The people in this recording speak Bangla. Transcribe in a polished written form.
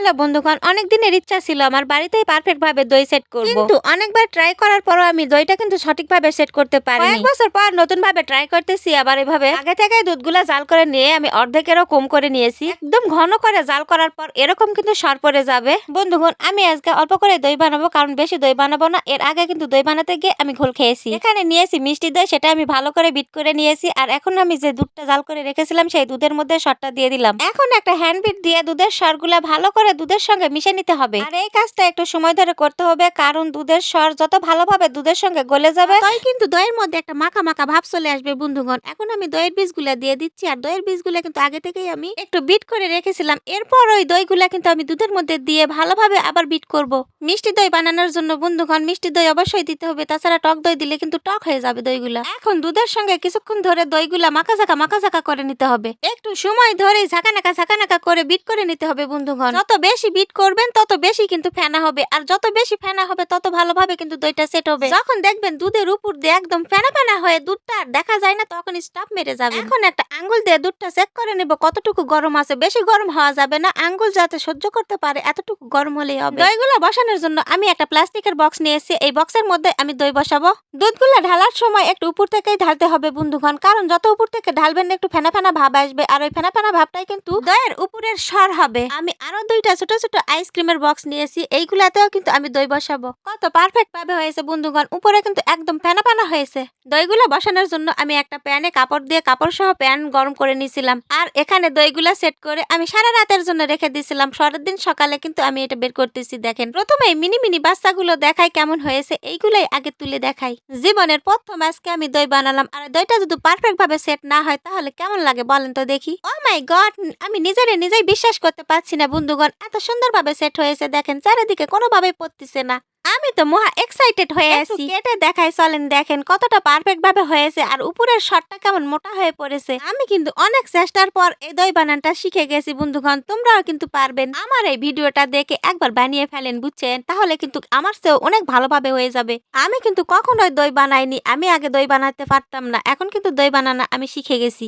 হ্যালো বন্ধুগণ, অনেক দিনের ইচ্ছা ছিল আমার বাড়িতেই পারফেক্ট ভাবে দই সেট করব, কিন্তু অনেকবার ট্রাই করার পরও আমি দইটা কিন্তু সঠিকভাবে সেট করতে পারিনি। কয়েক বছর পর নতুন ভাবে ট্রাই করতেছি আবার এভাবে। আগে থেকে দুধগুলা জাল করে নিয়ে আমি অর্ধেকেরও কম করে নিয়েছি। একদম ঘন করে জাল করার পর এরকম কিন্তু সর পড়ে যাবে। বন্ধুগণ, আমি আজকে অল্প করে দই বানাবো, কারণ বেশি দই বানাবো না। এর আগে কিন্তু দই বানাতে গিয়ে আমি ঘোল খেয়েছি। এখানে নিয়েছি মিষ্টি দই, সেটা আমি ভালো করে বিট করে নিয়েছি। আর এখন আমি যে দুধটা জাল করে রেখেছিলাম সেই দুধের মধ্যে সরটা দিয়ে দিলাম। এখন একটা হ্যান্ড বিট দিয়ে দুধের সরগুলা ভালো করে দুধের সঙ্গে মিশে নিতে হবে। আর এই কাজটা একটু সময় ধরে করতে হবে, কারণ দুধের সর যত ভালোভাবে দুধের সঙ্গে গলে যাবে তাই কিন্তু দইয়ের মধ্যে একটা মাখা মাখা ভাব চলে আসবে। বন্ধুগণ, এখন আমি দইয়ের বীজগুলা দিয়ে দিচ্ছি। আর দইয়ের বীজগুলা কিন্তু আগে থেকেই আমি একটু বিট করে রেখেছিলাম। এরপর ওই দইগুলা কিন্তু আমি দুধের মধ্যে দিয়ে ভালোভাবে আবার বিট করব। মিষ্টি দই বানানোর জন্য বন্ধুগণ মিষ্টি দই অবশ্যই দিতে হবে, তাছাড়া টক দই দিলে কিন্তু টক হয়ে যাবে দইগুলা। এখন দুধের সঙ্গে কিছুক্ষণ ধরে দইগুলা মাখা ঝাঁকা করে নিতে হবে। একটু সময় ধরে ঝাঁকা করে বিট করে নিতে হবে। বন্ধুগণ, যত বেশি বিট করবেন তত বেশি কিন্তু ফেনা হবে, আর যত বেশি ফেনা হবে তত ভালোভাবে কিন্তু দইটা সেট হবে। যখন দেখবেন দুধের উপর দিয়ে একদম ফেনা হয়ে দুধটা আর দেখা যায় না, তখন স্টপ মেরে যাবে। এখন একটা আঙ্গুল দিয়ে দুধটা চেক করে নেব কতটুকু গরম আছে। বেশি গরম হওয়া যাবে না, আঙ্গুল যাতে সহ্য করতে পারে এতটুকু গরম হলেই হবে। দইগুলো বসানোর জন্য আমি একটা প্লাস্টিকের বক্স নিয়েছি। এই বক্সের মধ্যে আমি দই বসাবো। দুধগুলো ঢালার সময় একটু উপর থেকেই ঢালতে হবে বন্ধুগণ, কারণ যত উপর থেকে ঢালবেন একটু ফেনা ভাব আসবে, আর ওই ফেনা ভাবটাই কিন্তু দইয়ের উপরের সর হবে। আমি আরো দুইটা ছোট ছোট আইসক্রিমের বক্স নিয়েছি, এইগুলাতেও কিন্তু আমি দই বসাবো। কত পারফেক্ট ভাবে হয়েছে বন্ধুগণ, উপরে কিন্তু একদম ফেনা হয়েছে। দইগুলা বসানোর জন্য আমি একটা প্যানে কাপড় দিয়ে কাপড় সহ প্যান গরম করে নিয়েছিলাম। আর এখানে দইগুলা সেট করে আমি সারা রাতের জন্য রেখে দিয়েছিলাম। পরের দিন সকালে কিন্তু আমি এটা বের করতেছি। দেখেন, প্রথমে মিনি বাচ্চাগুলো দেখাই কেমন হয়েছে, এইগুলাই আগে তুলে দেখাই। জীবনের প্রথম আজকে আমি দই বানালাম, আর দইটা যদি পারফেক্ট ভাবে সেট না হয় তাহলে কেমন লাগে বলেন তো দেখি। ও মাই গড, আমি নিজেই বিশ্বাস করতে পারছি না বন্ধুগণ, এত সুন্দরভাবে সেট হয়েছে। দেখেন, চারিদিকে কোনোভাবেই পড়তেছে না। আমি তো মহা এক্সাইটেড হয়ে আছি। কেটে দেখাই চলেন, দেখেন কতটা পারফেক্ট ভাবে হয়েছে, আর উপরের শটটা কেমন মোটা হয়ে পড়েছে। আমি কিন্তু অনেক চেষ্টার পর এই দই বানানটা শিখে গেছি বন্ধুগণ, তোমরাও কিন্তু পারবেন। আমার এই ভিডিওটা দেখে একবার বানিয়ে ফেলেন, বুঝছেন? তাহলে কিন্তু আমার চেয়েও অনেক ভালোভাবে হয়ে যাবে। আমি কিন্তু কখনোই দই বানাইনি, আমি আগে দই বানাতে পারতাম না, এখন কিন্তু দই বানানো আমি শিখে গেছি।